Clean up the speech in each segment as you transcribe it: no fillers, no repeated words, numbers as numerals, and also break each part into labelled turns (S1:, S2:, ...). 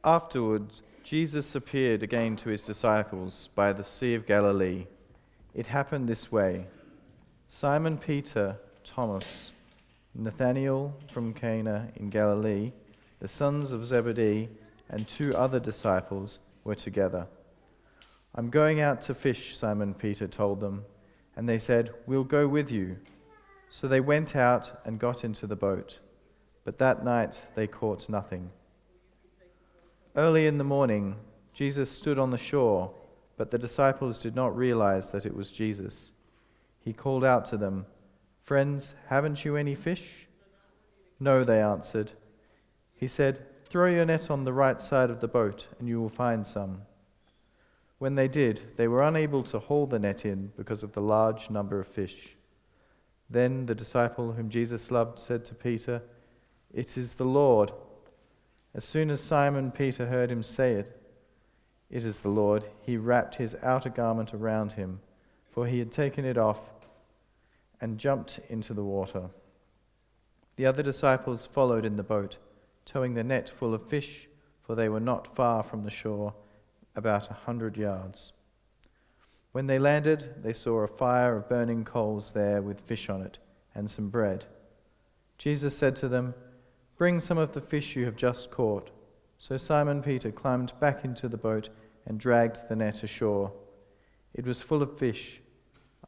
S1: Afterwards, Jesus appeared again to his disciples by the Sea of Galilee. It happened this way. Simon Peter, Thomas, Nathanael from Cana in Galilee, the sons of Zebedee, and 2 other disciples were together. "I'm going out to fish," Simon Peter told them, and they said, "We'll go with you." So they went out and got into the boat, but that night they caught nothing. Early in the morning, Jesus stood on the shore, but the disciples did not realize that it was Jesus. He called out to them, "Friends, haven't you any fish?" "No," they answered. He said, "Throw your net on the right side of the boat, and you will find some." When they did, they were unable to haul the net in because of the large number of fish. Then the disciple whom Jesus loved said to Peter, "It is the Lord." As soon as Simon Peter heard him say it is the Lord, he wrapped his outer garment around him, for he had taken it off, and jumped into the water. The other disciples followed in the boat, towing the net full of fish, for they were not far from the shore, about 100 yards. When they landed, they saw a fire of burning coals there with fish on it, and some bread. Jesus said to them, "Bring some of the fish you have just caught." So Simon Peter climbed back into the boat and dragged the net ashore. It was full of fish,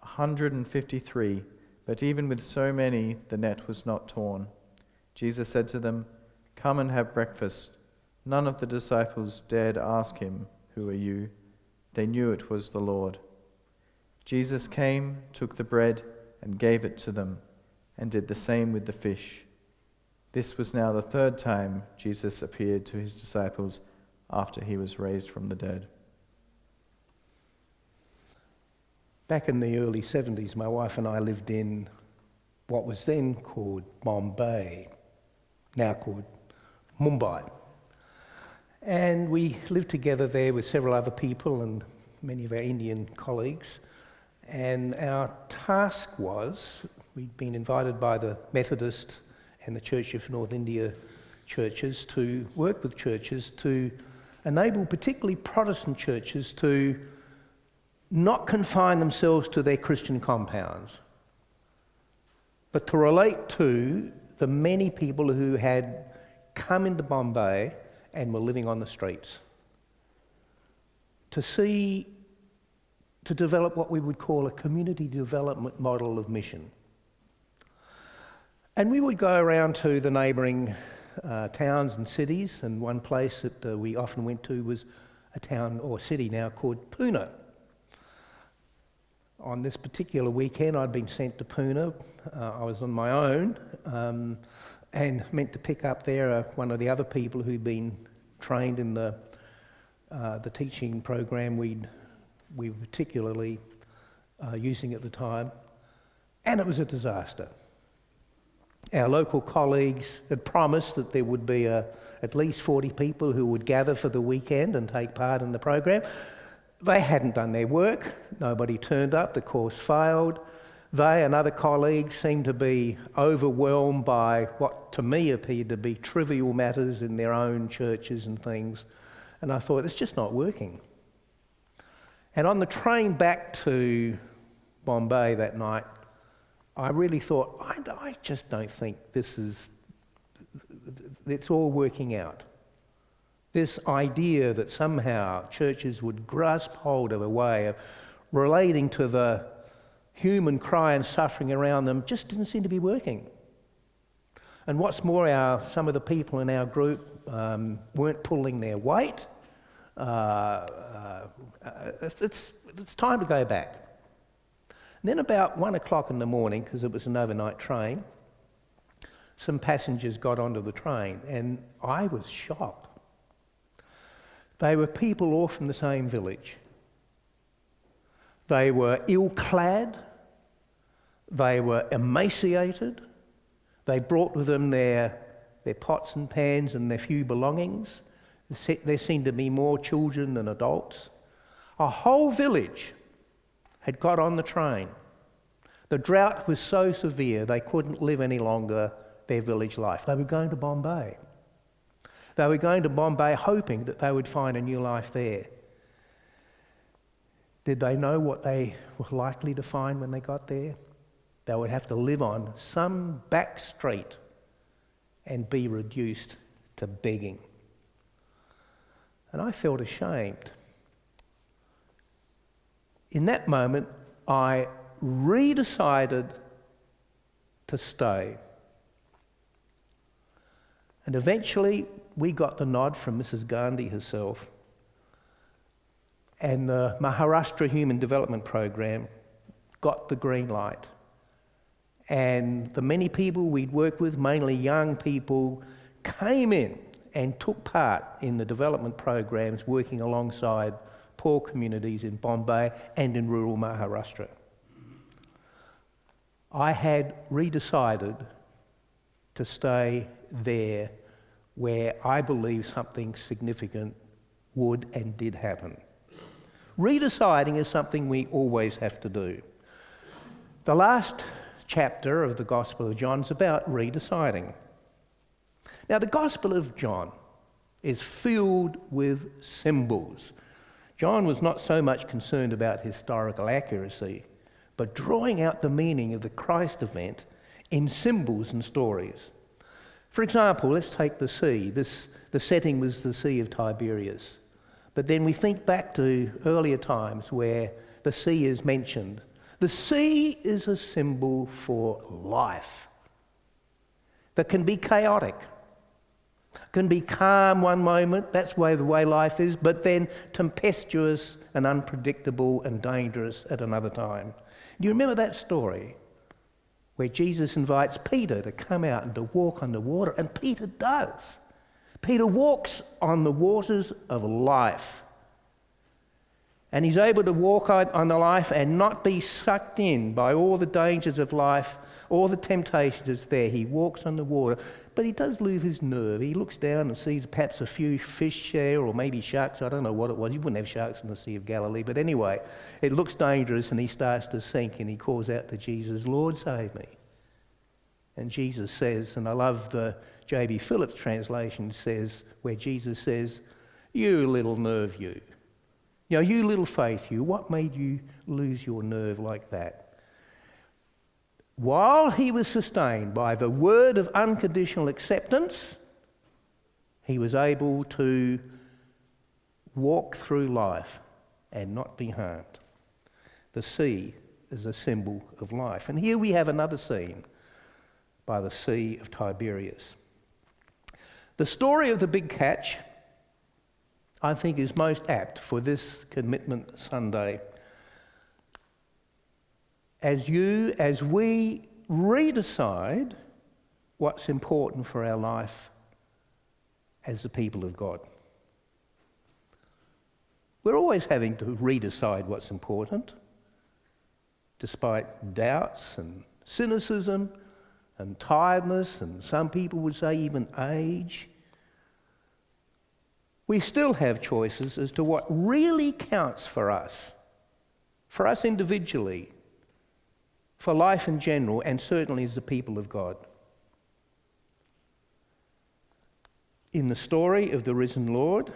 S1: 153, but even with so many, the net was not torn. Jesus said to them, "Come and have breakfast." None of the disciples dared ask him, "Who are you?" They knew it was the Lord. Jesus came, took the bread, and gave it to them, and did the same with the fish. This was now the 3rd time Jesus appeared to his disciples after he was raised from the dead.
S2: Back in the early 70s, my wife and I lived in what was then called Bombay, now called Mumbai. And we lived together there with several other people and many of our Indian colleagues. And our task was, we'd been invited by the Methodist and the Church of North India churches to work with churches to enable particularly Protestant churches to not confine themselves to their Christian compounds, but to relate to the many people who had come into Bombay and were living on the streets. To develop what we would call a community development model of mission. And we would go around to the neighbouring towns and cities, and one place that we often went to was a town or city now called Pune. On this particular weekend, I'd been sent to Pune. I was on my own and meant to pick up there one of the other people who'd been trained in the teaching program we were particularly using at the time, and it was a disaster. Our local colleagues had promised that there would be at least 40 people who would gather for the weekend and take part in the program. They hadn't done their work. Nobody turned up. The course failed. They and other colleagues seemed to be overwhelmed by what to me appeared to be trivial matters in their own churches and things. And I thought, it's just not working. And on the train back to Bombay that night, I really thought, I just don't think it's all working out. This idea that somehow churches would grasp hold of a way of relating to the human cry and suffering around them just didn't seem to be working. And what's more, some of the people in our group weren't pulling their weight. It's time to go back. And then about 1 o'clock in the morning, because it was an overnight train, some passengers got onto the train, and I was shocked. They were people all from the same village. They were ill-clad, they were emaciated, they brought with them their pots and pans and their few belongings. There seemed to be more children than adults. A whole village had got on the train. The drought was so severe they couldn't live any longer their village life. They were going to Bombay. They were going to Bombay hoping that they would find a new life there. Did they know what they were likely to find when they got there? They would have to live on some back street and be reduced to begging. And I felt ashamed. In that moment, I redecided to stay. And eventually, we got the nod from Mrs. Gandhi herself. And the Maharashtra Human Development Program got the green light. And the many people we'd worked with, mainly young people, came in and took part in the development programs working alongside poor communities in Bombay and in rural Maharashtra. I had redecided to stay there where I believe something significant would and did happen. Redeciding is something we always have to do. The last chapter of the Gospel of John is about redeciding. Now, the Gospel of John is filled with symbols. John was not so much concerned about historical accuracy, but drawing out the meaning of the Christ event in symbols and stories. For example, let's take the sea. The setting was the Sea of Tiberias. But then we think back to earlier times where the sea is mentioned. The sea is a symbol for life that can be chaotic, can be calm one moment, that's the way life is, but then tempestuous and unpredictable and dangerous at another time. Do you remember that story where Jesus invites Peter to come out and to walk on the water? And Peter does. Peter walks on the waters of life. And he's able to walk on the life and not be sucked in by all the dangers of life, all the temptations that's there. He walks on the water, but he does lose his nerve. He looks down and sees perhaps a few fish there, or maybe sharks. I don't know what it was. You wouldn't have sharks in the Sea of Galilee. But anyway, it looks dangerous, and he starts to sink, and he calls out to Jesus, "Lord, save me." And Jesus says, and I love the J.B. Phillips translation says, where Jesus says, "You little nerve, you. You know, you little faith, you. What made you lose your nerve like that?" While he was sustained by the word of unconditional acceptance, he was able to walk through life and not be harmed. The sea is a symbol of life. And here we have another scene by the Sea of Tiberias. The story of the big catch, I think, is most apt for this Commitment Sunday. As we redecide what's important for our life as the people of God. We're always having to redecide what's important, despite doubts and cynicism and tiredness, and some people would say even age. We still have choices as to what really counts for us individually, for life in general, and certainly as the people of God. In the story of the risen Lord,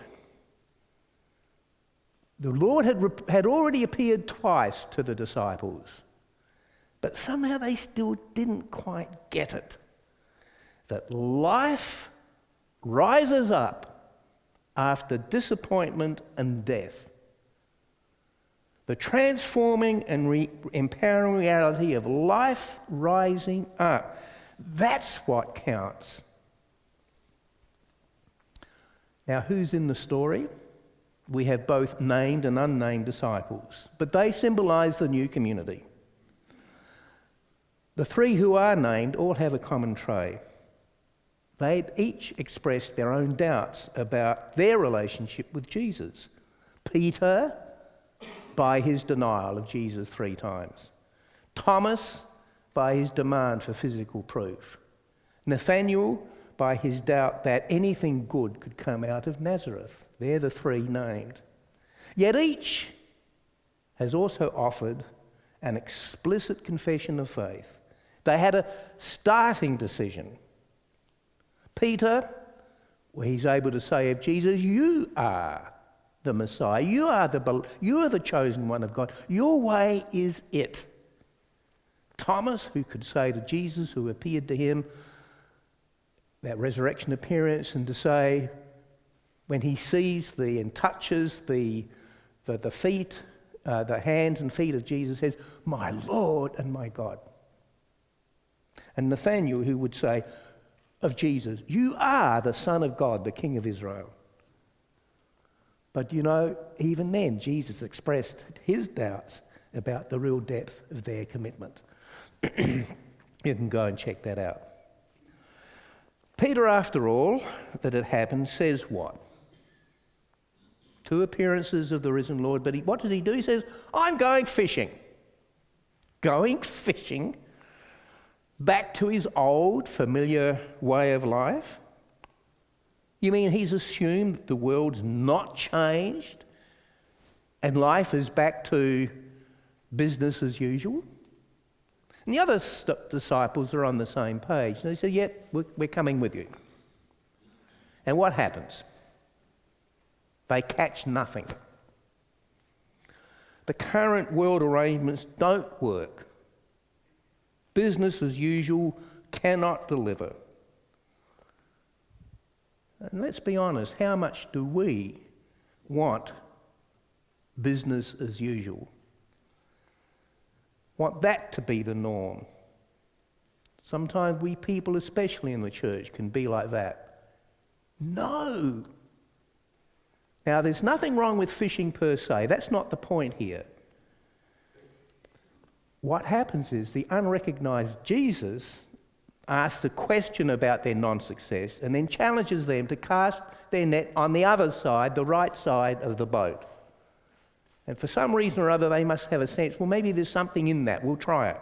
S2: the Lord had already appeared twice to the disciples, but somehow they still didn't quite get it. That life rises up after disappointment and death. The transforming and empowering reality of life rising up. That's what counts. Now, who's in the story? We have both named and unnamed disciples, but they symbolize the new community. The three who are named all have a common trait. They each expressed their own doubts about their relationship with Jesus. Peter, by his denial of Jesus 3 times. Thomas, by his demand for physical proof. Nathaniel, by his doubt that anything good could come out of Nazareth. They're the 3 named. Yet each has also offered an explicit confession of faith. They had a starting decision. Peter where he's able to say of Jesus, you are the Messiah, you are the chosen one of God, your way is it. Thomas, who could say to Jesus, who appeared to him, that resurrection appearance, and to say, when he sees and touches the feet, the hands and feet of Jesus, says, my Lord and my God. And Nathanael, who would say of Jesus, you are the Son of God, the King of Israel. But even then, Jesus expressed his doubts about the real depth of their commitment. You can go and check that out. Peter, after all that had happened, says what? 2 appearances of the risen Lord, but what does he do? He says, I'm going fishing. Going fishing back to his old familiar way of life? You mean he's assumed that the world's not changed and life is back to business as usual? And the other disciples are on the same page. They say, yeah, we're coming with you. And what happens? They catch nothing. The current world arrangements don't work. Business as usual cannot deliver. And let's be honest, how much do we want business as usual? Want that to be the norm? Sometimes we people, especially in the church, can be like that. No. Now, there's nothing wrong with fishing per se. That's not the point here. What happens is the unrecognised Jesus asks a question about their non-success and then challenges them to cast their net on the other side, the right side of the boat. And for some reason or other, they must have a sense, well, maybe there's something in that, we'll try it.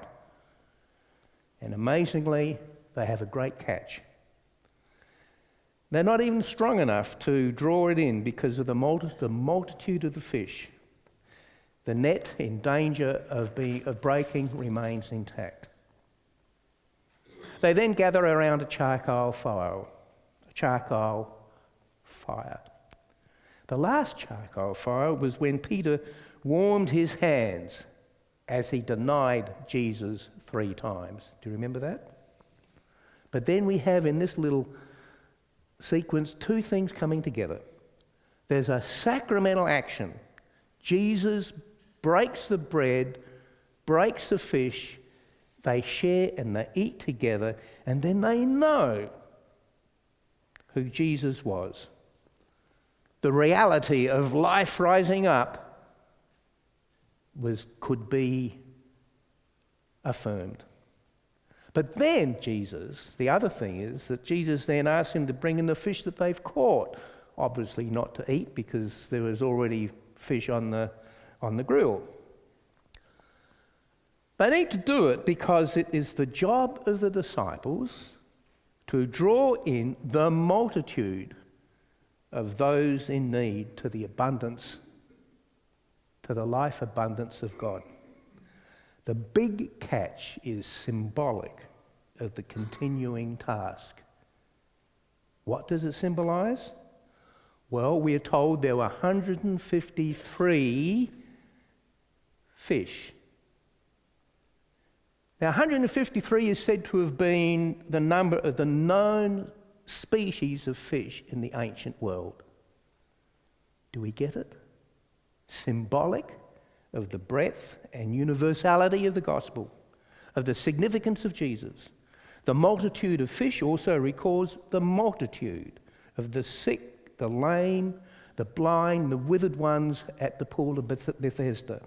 S2: And amazingly, they have a great catch. They're not even strong enough to draw it in because of the multitude of the fish. The net, in danger of breaking, remains intact. They then gather around a charcoal fire. The last charcoal fire was when Peter warmed his hands as he denied Jesus 3 times. Do you remember that? But then we have in this little sequence 2 things coming together. There's a sacramental action. Jesus breaks the bread, breaks the fish, they share and they eat together, and then they know who Jesus was. The reality of life rising up could be affirmed. But then the other thing is that Jesus then asks him to bring in the fish that they've caught. Obviously not to eat because there was already fish on the grill. They need to do it because it is the job of the disciples to draw in the multitude of those in need to the abundance, to the life abundance of God. The big catch is symbolic of the continuing task. What does it symbolize? Well, we are told there were 153 fish. Now, 153 is said to have been the number of the known species of fish in the ancient world. Do we get it? Symbolic of the breadth and universality of the gospel, of the significance of Jesus. The multitude of fish also recalls the multitude of the sick, the lame, the blind, the withered ones at the pool of Bethesda.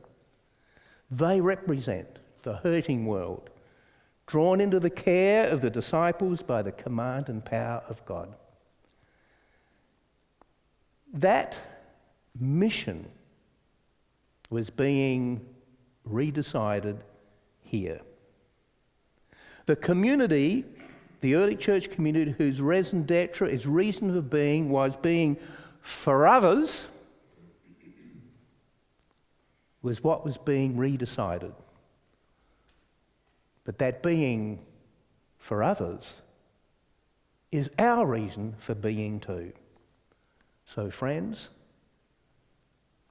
S2: They represent the hurting world, drawn into the care of the disciples by the command and power of God. That mission was being redecided here. The community, the early church community whose raison d'etre, its reason for being, was being for others, was what was being redecided. But that being for others is our reason for being too. So friends,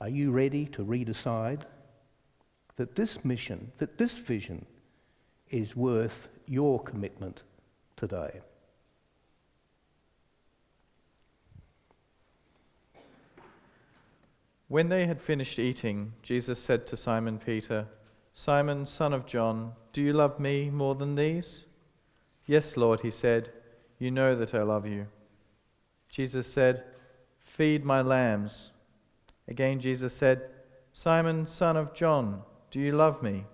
S2: are you ready to redecide that this mission, that this vision is worth your commitment today?
S1: When they had finished eating, Jesus said to Simon Peter, "Simon, son of John, do you love me more than these?" "Yes, Lord," he said, "you know that I love you." Jesus said, "Feed my lambs." Again Jesus said, "Simon, son of John, do you love me?"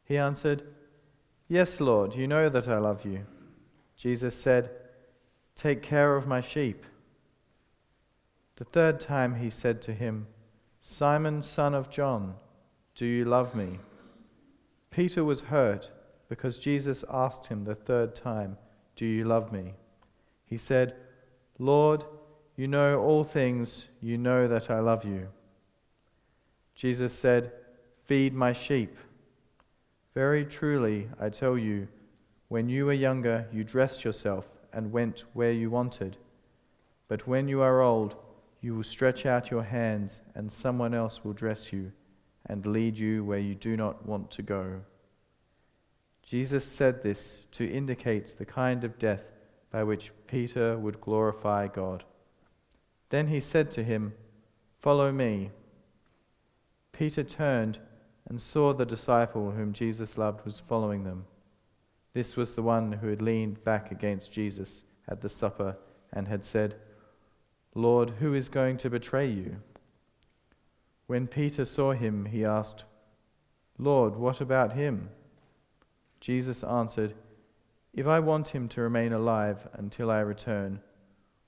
S1: He answered, "Yes, Lord, you know that I love you." Jesus said, "Take care of my sheep." The third time he said to him, "Simon, son of John, do you love me?" Peter was hurt because Jesus asked him the third time, "Do you love me?" He said, "Lord, you know all things, you know that I love you." Jesus said, "Feed my sheep. Very truly, I tell you, when you were younger, you dressed yourself and went where you wanted. But when you are old, you will stretch out your hands, and someone else will dress you and lead you where you do not want to go." Jesus said this to indicate the kind of death by which Peter would glorify God. Then he said to him, "Follow me." Peter turned and saw the disciple whom Jesus loved was following them. This was the one who had leaned back against Jesus at the supper and had said, "Lord, who is going to betray you?" When Peter saw him, he asked, "Lord, what about him?" Jesus answered, "If I want him to remain alive until I return,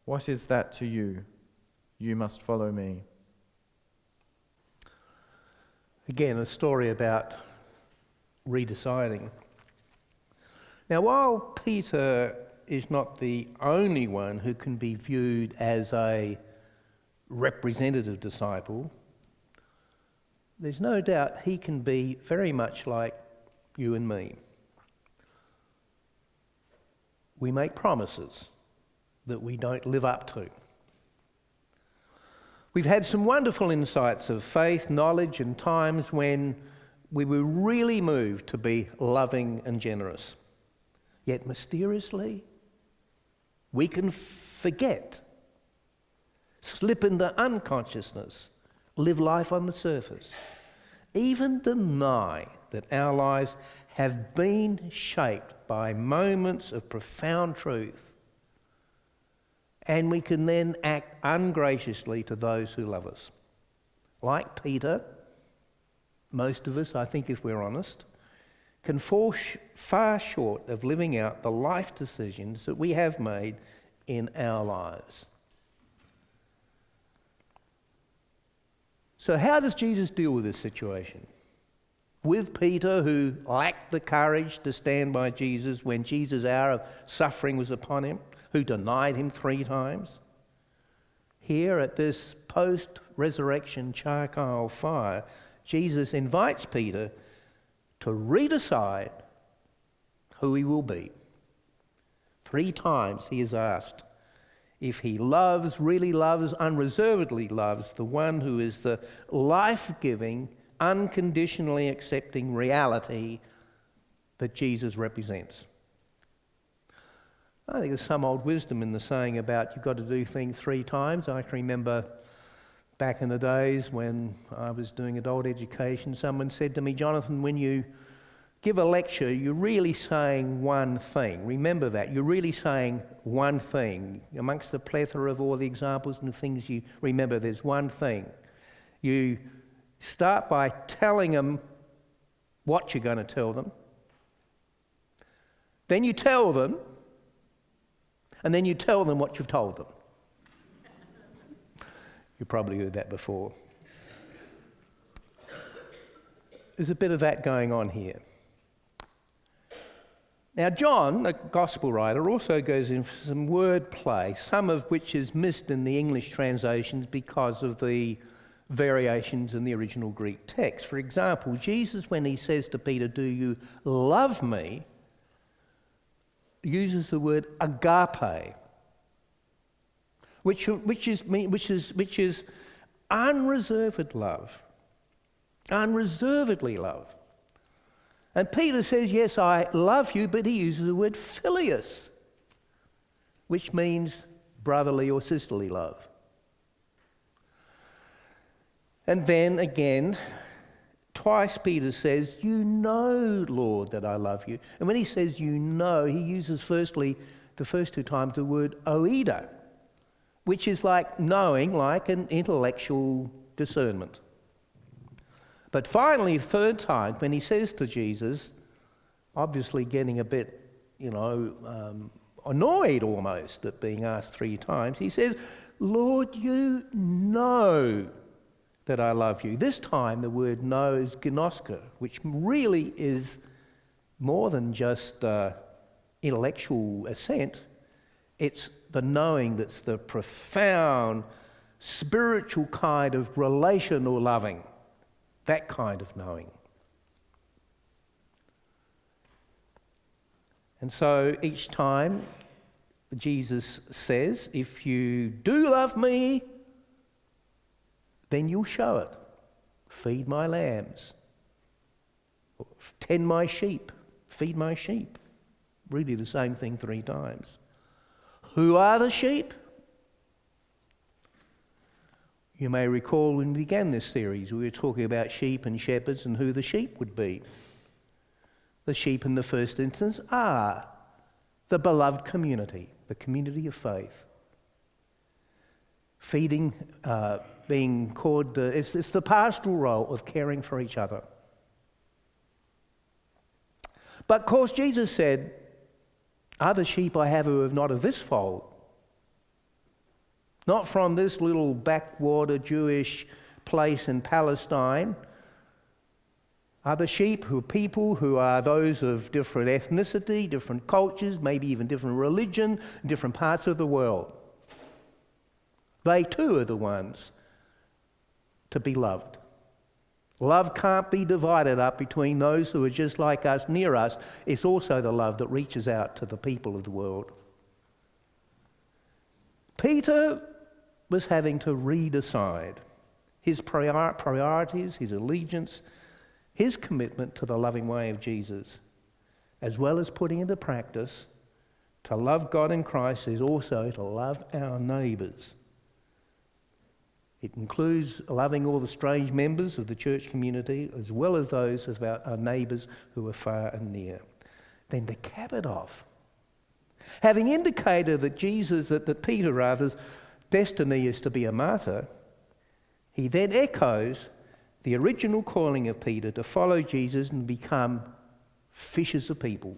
S1: what is that to you? You must follow me."
S2: Again, a story about redeciding. Now, while Peter is not the only one who can be viewed as a representative disciple, there's no doubt he can be very much like you and me. We make promises that we don't live up to. We've had some wonderful insights of faith, knowledge, and times when we were really moved to be loving and generous. Yet mysteriously, we can forget, slip into unconsciousness, live life on the surface, even deny that our lives have been shaped by moments of profound truth, and we can then act ungraciously to those who love us. Like Peter, most of us, I think if we're honest, can fall far short of living out the life decisions that we have made in our lives. So how does Jesus deal with this situation? With Peter, who lacked the courage to stand by Jesus when Jesus' hour of suffering was upon him, who denied him 3 times. Here at this post-resurrection charcoal fire, Jesus invites Peter to redecide who he will be. 3 times he is asked if he loves, really loves, unreservedly loves the one who is the life-giving, unconditionally accepting reality that Jesus represents. I think there's some old wisdom in the saying about you've got to do things 3 times. I can remember back in the days when I was doing adult education, someone said to me, "Jonathon, when you give a lecture, you're really saying one thing. Remember that. You're really saying one thing. Amongst the plethora of all the examples and things you remember, there's one thing. You start by telling them what you're going to tell them. Then you tell them, and then you tell them what you've told them." You've probably heard that before. There's a bit of that going on here. Now, John, the gospel writer, also goes in for some word play, some of which is missed in the English translations because of the variations in the original Greek text. For example, Jesus, when he says to Peter, "Do you love me?" uses the word agape, which is unreserved love, unreservedly love. And Peter says, yes, I love you, but he uses the word philius, which means brotherly or sisterly love. And then again, twice Peter says, you know, Lord, that I love you. And when he says you know, he uses firstly, the first two times, the word oida, which is like knowing, like an intellectual discernment. But finally, third time, when he says to Jesus, obviously getting a bit, annoyed almost at being asked 3 times, he says, Lord, you know that I love you. This time the word know is gnoska, which really is more than just intellectual assent. It's the knowing that's the profound spiritual kind of relational loving, that kind of knowing. And so each time Jesus says, if you do love me, then you'll show it. Feed my lambs. Tend my sheep. Feed my sheep. Really the same thing 3 times. Who are the sheep? You may recall when we began this series, we were talking about sheep and shepherds and who the sheep would be. The sheep in the first instance are the beloved community, the community of faith. Feeding, being called, it's the pastoral role of caring for each other. But of course Jesus said, other sheep I have who are not of this fold, not from this little backwater Jewish place in Palestine. Other sheep who are people who are those of different ethnicity, different cultures, maybe even different religion, different parts of the world. They too are the ones to be loved. Love can't be divided up between those who are just like us, near us. It's also the love that reaches out to the people of the world. Peter was having to redecide his priorities, his allegiance, his commitment to the loving way of Jesus, as well as putting into practice to love God in Christ is also to love our neighbours. It includes loving all the strange members of the church community as well as those of our neighbours who are far and near. Then to cap it off, having indicated that Peter's destiny is to be a martyr, he then echoes the original calling of Peter to follow Jesus and become fishers of people.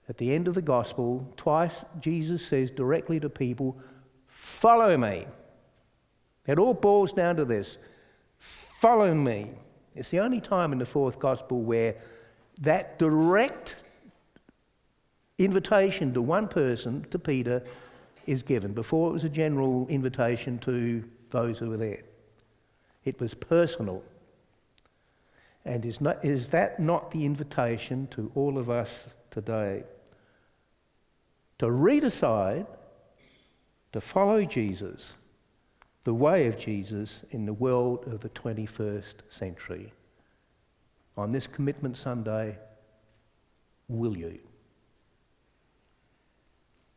S2: At the end of the gospel, twice Jesus says directly to people, follow me. It all boils down to this. Follow me. It's the only time in the 4th gospel where that direct invitation to one person, to Peter, is given. Before it was a general invitation to those who were there. It was personal. And is that not the invitation to all of us today? To redecide, to follow Jesus, the way of Jesus in the world of the 21st century. On this Commitment Sunday, will you?